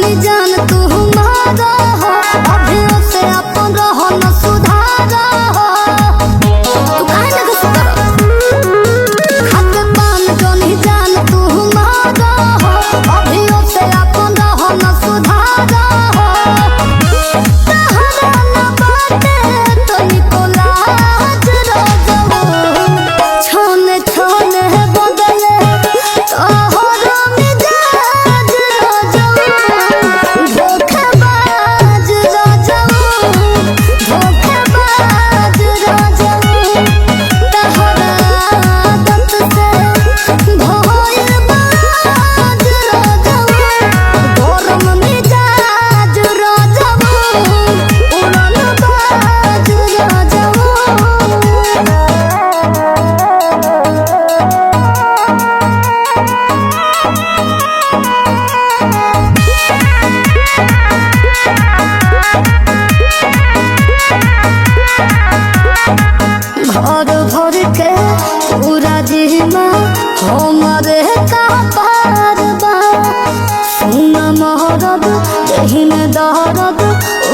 जानी जान तू हमारा हो, अभी से अपन रहो न सुधारा हो। तू काहे ना गुस्सा करो? खाते पान जानी जान तू हमारा हो, अभी से अपन रहो न सुधारा हो। तहरा न बाटे तो निकोला जरा जाओ, छोने छोने बदले तोहरा मिजाज राजाऊ, धोखेबाज राजाऊ, धोखेबाज राजाऊ। तहरा आदत से भइल बाज राजाऊ, गरम मिजाज राजाऊ, उड़न बाज राजाऊ। घर भर के पूरा जिमा हमारे कपार बा, सुन महरद देहि में दर्द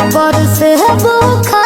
ऊपर से बुखार